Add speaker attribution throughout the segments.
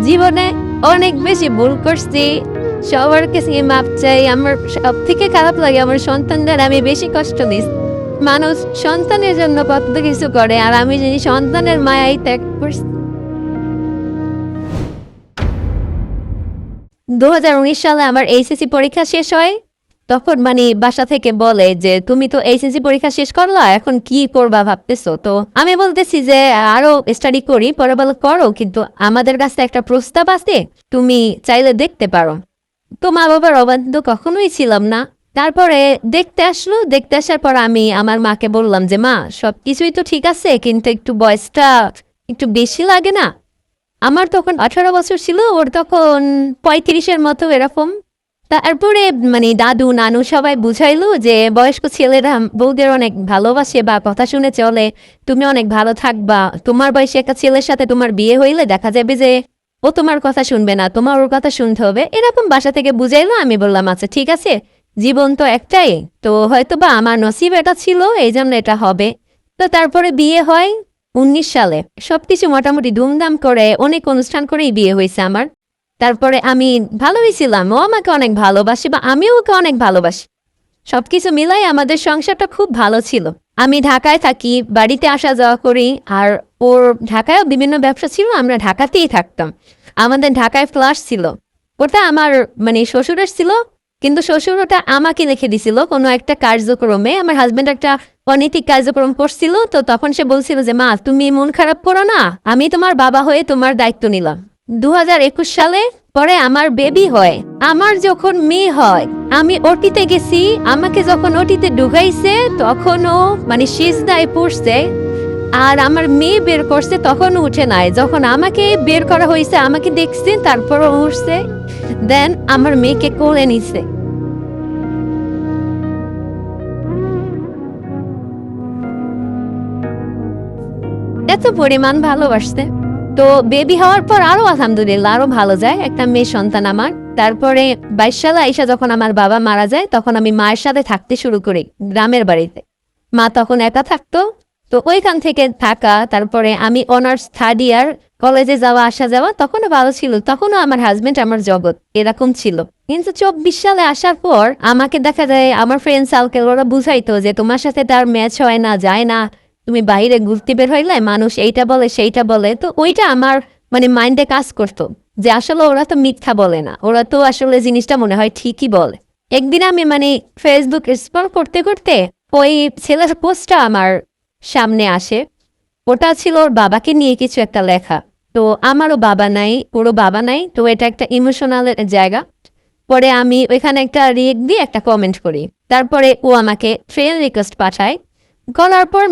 Speaker 1: জীবনে অনেক বেশি ভুল করছি, সবার কাছে মাপ চাই। আমার সব থেকে খারাপ লাগে আমার সন্তানদের আমি বেশি কষ্ট দিই। মানুষ সন্তানের জন্য কত কিছু করে, আর আমি জানি সন্তানের মায়াই ত্যাগ করছি। 2019 সালে আমার এইচএসসি পরীক্ষা শেষ হয়। তখন বাসা থেকে বলে যে তুমি তো এইচএসসি পরীক্ষা শেষ করলা, এখন কি করবা ভাবতেছো? তো আমি বলতেছি যে আরো স্টাডি করি। পরে বলে করো, কিন্তু আমাদের কাছে একটা প্রস্তাব আছে, তুমি চাইলে দেখতে পারো। তো মা বাবার অবাধ্য কখনোই ছিলাম না। তারপরে দেখতে আসলো। দেখতে আসার পর আমি আমার মাকে বললাম যে মা, সবকিছুই তো ঠিক আছে, কিন্তু একটু বয়সটা একটু বেশি লাগে না? আমার তখন 18 বছর ছিল, ওর তখন 35-এর মতো এরকম। তারপরে দাদু নানু সবাই বুঝাইলো যে বয়স্ক ছেলেরা বউদের অনেক ভালোবাসে বা কথা শুনে চলে, তুমি অনেক ভালো থাকবা। তোমার বয়সে একটা ছেলের সাথে তোমার বিয়ে হইলে দেখা যাবে যে ও তোমার কথা শুনবে না, তোমার ওর কথা শুনতে হবে, এরকম বাসা থেকে বুঝাইলো। আমি বললাম আচ্ছা ঠিক আছে, জীবন তো একটাই, তো হয়তো বা আমার নসিব এটা ছিল, এই জন্য এটা হবে। তো তারপরে বিয়ে হয় 19 সালে। সবকিছু মোটামুটি ধুমধাম করে অনেক অনুষ্ঠান করেই বিয়ে হয়েছে আমার। তারপরে আমি ভালোই ছিলাম, ও আমাকে অনেক ভালোবাসে বা আমিও ওকে অনেক ভালোবাসি। সবকিছু মিলাই আমাদের সংসারটা খুব ভালো ছিল। আমি ঢাকায় থাকি, বাড়িতে আসা যাওয়া করি, আর ওর ঢাকায়ও বিভিন্ন ব্যবসা ছিল, আমরা ঢাকাতেই থাকতাম। আমাদের ঢাকায় ফ্ল্যাট ছিল, ওটা আমার শ্বশুরের ছিল, কিন্তু শ্বশুর ওটা আমাকে লিখে দিছিল কোনো একটা কার্যক্রমে। আমার হাজবেন্ড একটা অনৈতিক কার্যক্রম করছিল, তো তখন সে বলছিল যে মা তুমি মন খারাপ করো না, আমি তোমার বাবা হয়ে তোমার দায়িত্ব নিলাম। 2021 সালে পরে আমার বেবি হয়। আমার যখন মেয়ে হয় আমি ওটিতে গেছি, আমাকে যখন ওটিতে ঢুকাইছে তখনও সিজদায় পড়ছে, আর আমার মেয়ে বের করছে তখনও উঠে নাই। যখন আমাকে বের করা হয়েছে আমাকে দেখছে, তারপরও উঠছে, দেন আমার মেয়েকে কোলে নিছে। এত পরিমাণ ভালোবাসতে। তো বেবি হওয়ার পর আরো আলহামদুলিল্লাহ আরো ভালো যায়, একটা মেয়ে সন্তান আমার। তারপরে 22 সালে আইসা যখন আমার বাবা মারা যায়, তখন আমি মায়ের সাথে থাকতে শুরু করি গ্রামের বাড়িতে। মা তখন একা থাকতো, তো ওইখান থেকে থাকা। তারপরে আমি অনার্স 3rd ইয়ার, কলেজে যাওয়া আসা যাওয়া তখনও ভালো ছিল, তখনও আমার হাজবেন্ড আমার জগৎ এরকম ছিল। কিন্তু 24 সালে আসার পর আমাকে দেখা যায় আমার ফ্রেন্ড সার্কেল ওরা বুঝাইতো যে তোমার সাথে তার ম্যাচ হয় না, যায় না, তুমি বাইরে ঘুরতে বের হইলে মানুষ এইটা বলে সেইটা বলে। তো ওইটা আমার মাইন্ডে কাজ করতো যে আসলে ওরা তো মিথ্যা বলে না, ওরা তো আসলে জিনিসটা মনে হয় ঠিকই বলে। একদিন আমি ফেসবুক স্ক্রল করতে করতে ওই ছেলের পোস্টটা আমার সামনে আসে। ওটা ছিল ওর বাবাকে নিয়ে কিছু একটা লেখা। তো আমারও বাবা নাই, পুরো বাবা নাই, তো এটা একটা ইমোশনাল জায়গা। পরে আমি ওইখানে একটা রিয়েক্ট দিয়ে একটা কমেন্ট করি। তারপরে ও আমাকে ফ্রেন্ড রিকোয়েস্ট পাঠায়। করার পর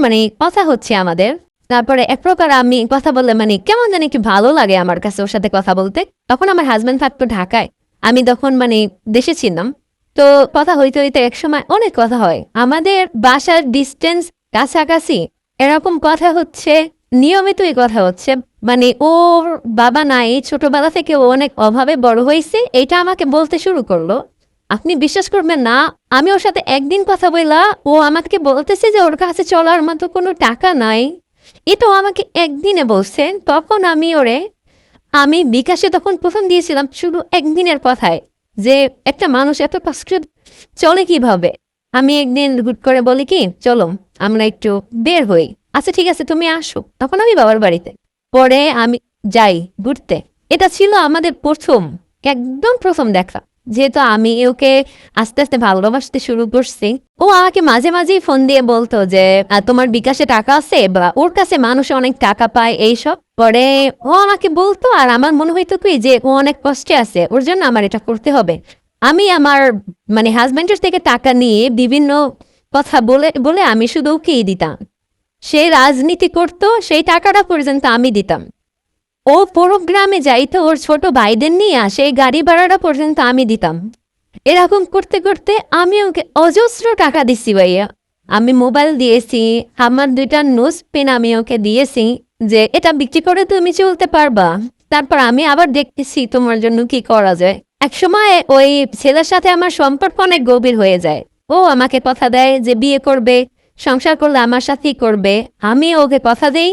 Speaker 1: কথা হচ্ছে আমাদের। তারপরে এক প্রকার আমি কথা বললে কেমন জানি একটু ভালো লাগে আমার কাছে ওর সাথে কথা বলতে। তখন আমার হাজব্যান্ড থাকতো ঢাকায়, আমি তখন দেশে ছিলাম। তো কথা হইতে হইতে একসময় অনেক কথা হয়, আমাদের বাসার ডিস্টেন্স কাছাকাছি, এরকম কথা হচ্ছে, নিয়মিতই কথা হচ্ছে। ওর বাবা নাই, ছোটবেলা থেকে ও অনেক অভাবে বড় হয়েছে, এটা আমাকে বলতে শুরু করলো। আপনি বিশ্বাস করবেন না, আমি ওর সাথে একদিন কথা বললা, ও আমাকে বলতেছে যে ওর কাছে চলার মতো কোনো টাকা নাই। এটাও আমাকে একদিনে বলছে। তখন আমি বিকাশে তখন প্রথম দিয়েছিলাম শুধু একদিনের কথায়, যে একটা মানুষ এত কষ্টে চলে কিভাবে। আমি একদিন হুট করে বলি কি চলো আমরা একটু বের হই। আচ্ছা ঠিক আছে তুমি আসো। তখন আমি বাবার বাড়িতে, পরে আমি যাই ঘুরতে। এটা ছিল আমাদের একদম প্রথম দেখা। যেহেতু আমি ওকে আস্তে আস্তে ভালোবাসতে শুরু করছি, ও আমাকে মাঝে মাঝেই ফোন দিয়ে বলতো যে তোমার বিকাশে টাকা আছে, বা ওর কাছে মানুষ অনেক টাকা পায় এইসব। পরে ও আমাকে বলতো, আর আমার মনে হইতো কি যে ও অনেক কষ্টে আছে, ওর জন্য আমার এটা করতে হবে। আমি আমার হাজবেন্ডের থেকে টাকা নিয়ে বিভিন্ন কথা বলে বলে আমি শুধু ওকেই দিতাম। সে রাজনীতি করতো, সেই টাকাটা পর্যন্ত আমি দিতাম। ও পুরো গ্রামে যাইতো ওর ছোট ভাইদের নিয়ে আসে, গাড়ি ভাড়াটা পর্যন্ত আমি দিতাম। এরকম করতে করতে আমি ওকে অজস্র টাকা দিছি ভাইয়া। আমি মোবাইল দিয়েছি, আমার 2টা নোজ পেন আমি ওকে দিয়েছি, যে এটা বিক্রি করে তুমি চলতে পারবা। তারপর আমি আবার দেখতেছি তোমার জন্য কি করা যায়। একসময় ওই ছেলের সাথে আমার সম্পর্ক অনেক গভীর হয়ে যায়। ও আমাকে কথা দেয় যে বিয়ে করবে, সংসার করলে আমার সাথেই করবে। আমি ওকে কথা দেই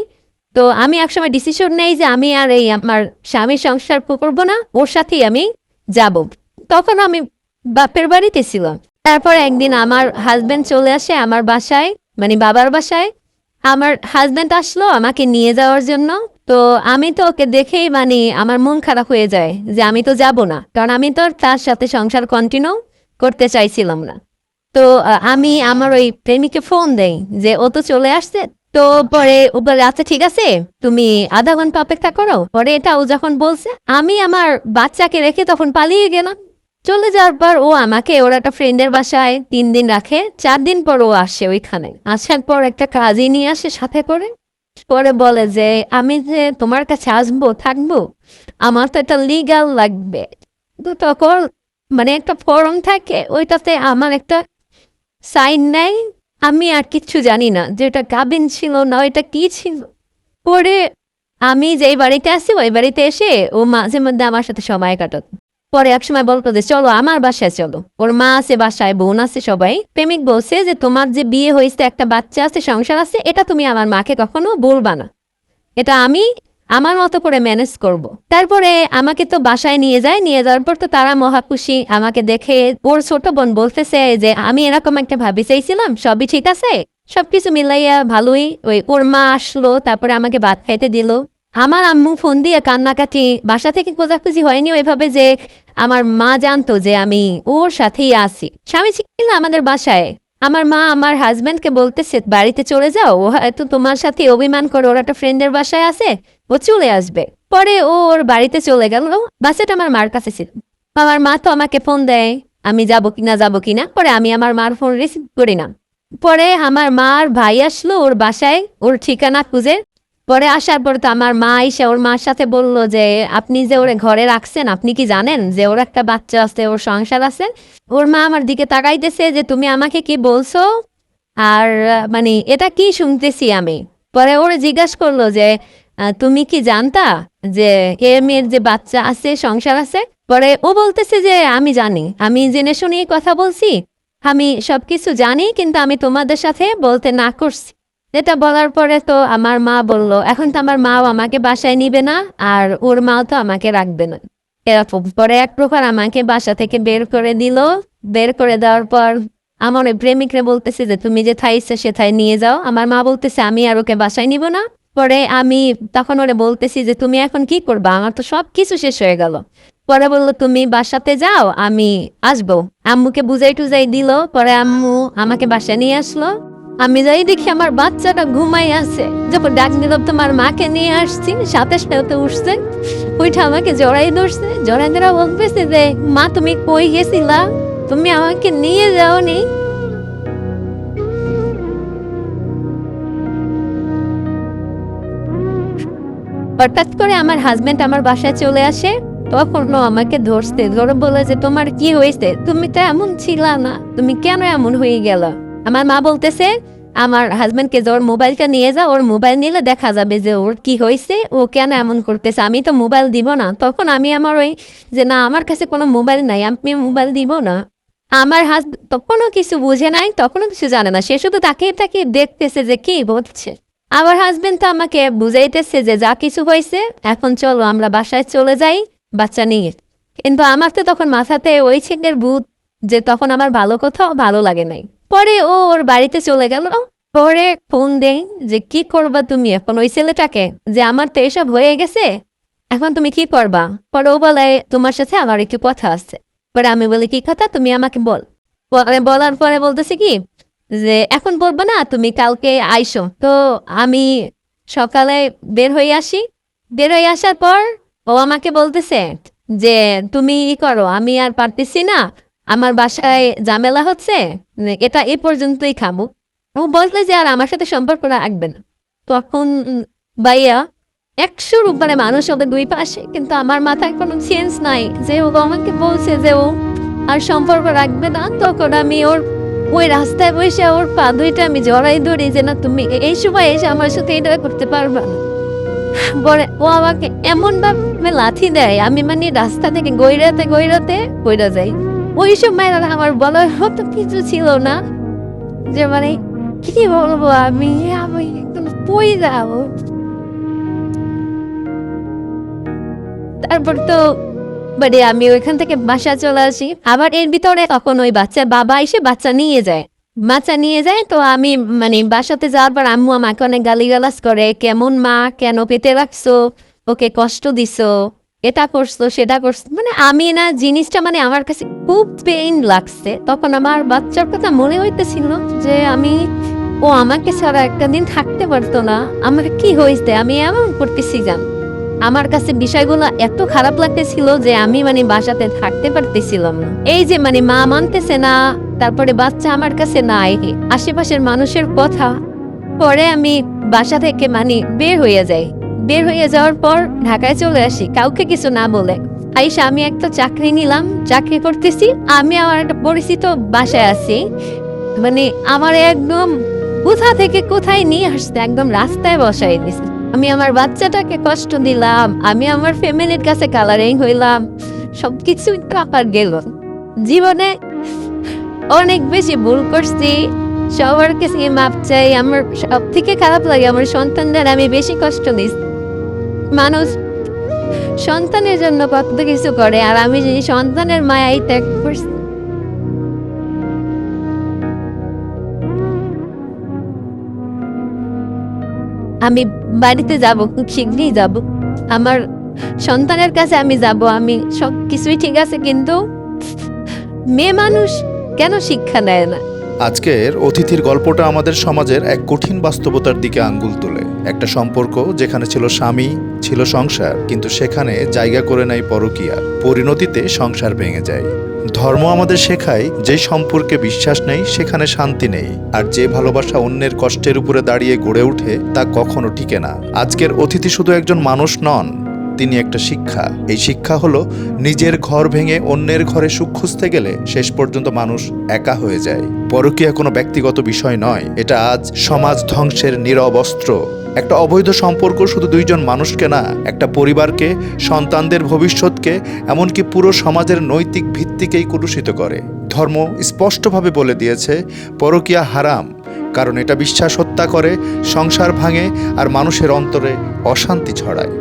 Speaker 1: তো আমি একসময় ডিসিশন নেই যে আমি আর এই আমার স্বামীর সংসার করবো না, ওর সাথেই আমি যাব। তখন আমি বাপের বাড়িতে ছিলাম। তারপর একদিন আমার হাজবেন্ড চলে আসে আমার বাসায়, মানে বাবার বাসায়। আমার হাজবেন্ড আসলো আমাকে নিয়ে যাওয়ার জন্য। তো আমি তো ওকে দেখেই মানে আমার মন খারাপ হয়ে যায় যে আমি তো যাব না, কারণ আমি তো আর তার সাথে সংসার কন্টিনিউ করতে চাইছিলাম না। তো আমি আমার ওই প্রেমিককে ফোন দেই যে ও তো চলে আসছে। তো পরে ও বলে আচ্ছা ঠিক আছে, তুমি আধা ঘন্টা অপেক্ষা করো। পরে এটা ও যখন বলছে, আমি আমার বাচ্চাকে রেখে তখন পালিয়ে গেলাম। চলে যাওয়ার পর ও আমাকে ওর একটা ফ্রেন্ডের বাসায় 3 দিন রাখে। 4 দিন পর ও আসে ওইখানে। আসার পর একটা কাজই নিয়ে আসে সাথে করে। পরে বলে যে আমি যে তোমার কাছে আসবো থাকবো, আমার তো একটা লিগাল লাগবে। তো তখন মানে একটা ফর্ম থাকে, ওইটাতে আমার একটা সাইন নেই। আমি আর কিচ্ছু জানি না যে এটা কাবিন ছিল না এটা কি ছিল। পরে আমি যেই বাড়িতে আসি ওই বাড়িতে এসে ও মাঝে মধ্যে আমার সাথে সময় কাটাত। পরে এক সময় বলতো যে চলো আমার বাসায় চলো। ওর মা আছে বাসায়, বোন আছে, সবাই। প্রেমিক বলছে যে তোমার যে বিয়ে হয়েছে, একটা বাচ্চা আছে, সংসার আছে, এটা তুমি আমার মাকে কখনো বলবা না, এটা আমি আমার মতো করে ম্যানেজ করব। তারপরে আমাকে তো বাসায় নিয়ে যায়। নিয়ে যাওয়ার পর তো তারা মহাখুশি আমাকে দেখে। ওর ছোট বোন বলতেছে যে আমি এরকম একটা ভাবি চাইছিলাম, সবই ঠিক আছে, সবকিছু মিলাইয়া ভালোই। ওর মা আসলো, তারপরে আমাকে ভাত খাইতে দিল। আমার আম্মু ফোন দিয়ে কান্নাকাটি, বাসা থেকে খোঁজাখুঁজি হয়নি ওইভাবে যে আমার মা জানতো যে আমি ওর সাথেই আছি। স্বামী ছিল আমাদের বাসায়। আমার মা আমার হাজব্যান্ডকে বলতেছে বাড়িতে চলে যাও, ও হয়তো তোমার সাথে অভিমান করে ওর একটা ফ্রেন্ডের বাসায় আছে, ও চলে আসবে। পরে ও ওর বাড়িতে চলে গেল। বাচ্চাটা আমার মার কাছে ছিল। আমার মা তো আমাকে ফোন দেয় আমি যাবো কিনা। পরে আমি আমার মার ফোন রিসিভ করি না। পরে আমার মার ভাই আসলো ওর বাসায় ওর ঠিকানা খুঁজে। পরে আসার পর তো আমার মা এসে ওর মার সাথে বলল যে আপনি যে ওরে ঘরে রাখছেন, আপনি কি জানেন যে ওর একটা বাচ্চা আছে, ওর সংসার আছে। ওর মা আমার দিকে তাকাইতেছে যে তুমি আমাকে কি বলছো, আর মানে এটা কি শুনতেছি আমি। পরে ওরে জিজ্ঞাসা করলো যে তুমি কি জানতা যে এ মেয়ের যে বাচ্চা আছে, সংসার আছে। পরে ও বলতেছে যে আমি জানি, আমি জেনে শুনেই কথা বলছি, আমি সবকিছু জানি, কিন্তু আমি তোমাদের সাথে বলতে না করছি। যেটা বলার পরে তো আমার মা বলল এখন তো আমার মাও আমাকে বাসায় নিবে না, আর ওর মাও তো আমাকে রাখবে না। এরকম পরে এক প্রকার আমাকে বাসা থেকে বের করে দিল। বের করে দেওয়ার পর আমার ওই প্রেমিকরে বলতেছে যে তুমি যে থাই ইচ্ছা সে থাই নিয়ে যাও। আমার মা বলতেছে আমি আর ওকে বাসায় নিব না। পরে আমি তখন ওরে বলতেছি যে তুমি এখন কি করবা, আমার তো সব কিছু শেষ হয়ে গেল। পরে বললো তুমি বাসাতে যাও, আমি আসবো। আম্মুকে বুঝাই টুজাই দিল। পরে আম্মু আমাকে বাসায় নিয়ে আসলো। আমি যাই দেখি আমার বাচ্চাটা ঘুমাই আছে। যখন ডাক দিলাম তোমার মাকে নিয়ে আসছি, সাথে সাথে উঠছে, ওইটা আমাকে জড়াই ধরছে। জড়াই ধরা বলতেছে যে মা তুমি কই গেছিলা, তুমি আমাকে নিয়ে যাওনি। হঠাৎ করে আমার হাজবেন্ড আমার বাসায় চলে আসে। তখন আমাকে ধরছে, ধরে বলে যে তোমার কি হয়েছে, তুমি তো এমন ছিলা না, তুমি কেন এমন হয়ে গেল। আমার মা বলতেছে আমার হাজবেন্ডকে যে ওর মোবাইলটা নিয়ে যা, ওর মোবাইল নিলে দেখা যাবে যে ওর কি হয়েছে, ও কেন এমন করতেছে। আমি তো মোবাইল দিব না। তখন আমি আমার ওই যে না আমার কাছে কোনো মোবাইল নাই, আমি মোবাইল দিব না। আমার হাজবেন্ড তখনও কিছু বুঝে নাই, তখনও কিছু জানে না, সে শুধু তাকে তাকে দেখতেছে যে কি বলছে। আমার হাজবেন্ড তো আমাকে বুঝাইতেছে যে যা কিছু হয়েছে এখন চলো আমরা বাসায় চলে যাই বাচ্চা নিয়ে। কিন্তু আমার তো তখন মাথাতে ওই ছেলের ভূত যে তখন আমার ভালো কোথাও ভালো লাগে নাই। পরে ও ওর বাড়িতে চলে গেল। পরে ফোন দেই যে কি করবা তুমি এখন ওই ছেলেটাকে, যে আমার তো এসব হয়ে গেছে, এখন তুমি কি করবা। পরে ও বলে তোমার সাথে আমার একটু কথা আছে। পরে আমি বলি কি কথা, তুমি আমাকে বল। বলার পরে বলতেছে কি যে এখন বলবো না, তুমি কালকে আইসো। তো আমি সকালে বের হয়ে আসি। বের হয়ে আসার পর ও আমাকে বলতেছে যে তুমি ই করো, আমি আর পারতেছি না, আমার বাসায় ঝামেলা হচ্ছে, এটা এ পর্যন্তই খামু। ও বলতে যে আর আমার সাথে সম্পর্ক রাখবে না। তখন ভাইয়া 100-র উপরে মানুষ ওদের দুই পাশে, কিন্তু আমার মাথায় কোনো চেঞ্জ নাই যে ও আমাকে বলছে যে ও আর সম্পর্ক রাখবে না। তখন আমি ওর ওই রাস্তায় বসে ওর পা দুইটা আমি জড়াই ধরি যে না তুমি এই সময় এসে আমার সাথে এটা করতে পারবা না। পরে ও আমাকে এমন ভাবে লাথি দেয়, আমি মানে রাস্তা থেকে গৈরাতে পড়ে যাই। ওই সময় আমার বলার মতো কিছু ছিল না, যে মানে কি বলবো আমি আমি একদম পড়ে যাবো। তারপর তো আমি ওইখান থেকে বাসা চলে আসি। আবার এর ভিতরে তখন ওই বাবা এসে বাচ্চা নিয়ে যায়। তো আমি বাসাতে যাওয়ার পর আম্মু আমাকে অনেক গালিগালাজ করে, কেমন মা, কেন পেতে রাখছো, ওকে কষ্ট দিছো, এটা করছো সেটা করছো। আমি না জিনিসটা আমার কাছে খুব পেইন লাগছে। তখন আমার বাচ্চার কথা মনে হইতেছিল যে ও আমাকে ছাড়া একটা দিন থাকতে পারতো না, আমার কি হয়েছে, আমি এমন করতেছি জান। আমার কাছে বিষয়গুলো এত খারাপ লাগতেছিল যে আমি বাসাতে থাকতে পারতেছিলাম না। এই যে মা মানতেছে না, তারপরে বাচ্চা আমার কাছে নাই, আশেপাশের মানুষের কথা। পরে আমি বাসা থেকে বের হয়ে যাওয়ার পর ঢাকায় চলে আসি, কাউকে কিছু না বলে। আইসা আমি একটা চাকরি নিলাম, চাকরি করতেছি। আমি আমার একটা পরিচিত বাসায় আছি, আমার একদম কোথা থেকে কোথায় নিয়ে আসতে একদম রাস্তায় বসাই দিছে। আমি আমার বাচ্চাটাকে কষ্ট দিলাম, আমি আমার ফ্যামিলির কাছে কালারিং হইলাম, সবকিছু কাপার গেল। জীবনে অনেক বেশি ভুল করছি, সবার কাছে মাপ চাই। আমার সব থেকে খারাপ লাগে আমার সন্তানদের আমি বেশি কষ্ট দিচ্ছি। মানুষ সন্তানের জন্য কত কিছু করে, আর আমি যে সন্তানের মায়াই ত্যাগ করছি। আমি বাড়িতে যাব, খুব শীঘ্রই যাব, আমার সন্তানের কাছে আমি যাব। আমি সব কিছুই ঠিক আছে, কিন্তু মেয়ে মানুষ কেন শিক্ষা নেয় না?
Speaker 2: আজকের অতিথির গল্পটা আমাদের সমাজের এক কঠিন বাস্তবতার দিকে আঙ্গুল তোলে। একটা সম্পর্ক যেখানে ছিল স্বামী, ছিল সংসার, কিন্তু সেখানে জায়গা করে নেয় পরকীয়া। পরিণতিতে সংসার ভেঙে যায়। ধর্ম আমাদের শেখায়, যে সম্পর্কে বিশ্বাস নেই সেখানে শান্তি নেই, আর যে ভালোবাসা অন্যের কষ্টের উপরে দাঁড়িয়ে গড়ে ওঠে তা কখনো টিকে না। আজকের অতিথি শুধু একজন মানুষ নন, তিনি একটা শিক্ষা। এই শিক্ষা হলো, নিজের ঘর ভেঙে অন্যের ঘরে সুখ খুঁজতে গেলে শেষ পর্যন্ত মানুষ একা হয়ে যায়। পরকীয়া কোনো ব্যক্তিগত বিষয় নয়, এটা আজ সমাজ ধ্বংসের নীরব অস্ত্র। একটা অবৈধ সম্পর্ক শুধু দুইজন মানুষকে না, একটা পরিবারকে, সন্তানদের ভবিষ্যৎকে, এমনকি পুরো সমাজের নৈতিক ভিত্তিকেই কলুষিত করে। ধর্ম স্পষ্টভাবে বলে দিয়েছে, পরকীয়া হারাম, কারণ এটা বিশ্বাস হত্যা করে, সংসার ভাঙে, আর মানুষের অন্তরে অশান্তি ছড়ায়।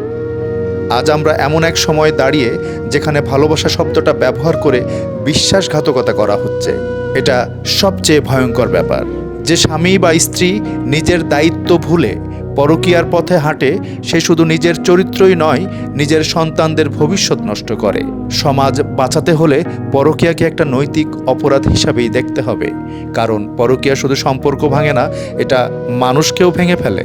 Speaker 2: আজ আমরা এমন এক সময় দাঁড়িয়ে যেখানে ভালোবাসা শব্দটা ব্যবহার করে বিশ্বাসঘাতকতা করা হচ্ছে। এটা সবচেয়ে ভয়ঙ্কর ব্যাপার। যে স্বামী বা স্ত্রী নিজের দায়িত্ব ভুলে পরকীয়ার পথে হাঁটে, সে শুধু নিজের চরিত্রই নয়, নিজের সন্তানদের ভবিষ্যৎ নষ্ট করে। সমাজ বাঁচাতে হলে পরকীয়াকে একটা নৈতিক অপরাধ হিসাবেই দেখতে হবে, কারণ পরকীয়া শুধু সম্পর্ক ভাঙে না, এটা মানুষকেও ভেঙে ফেলে।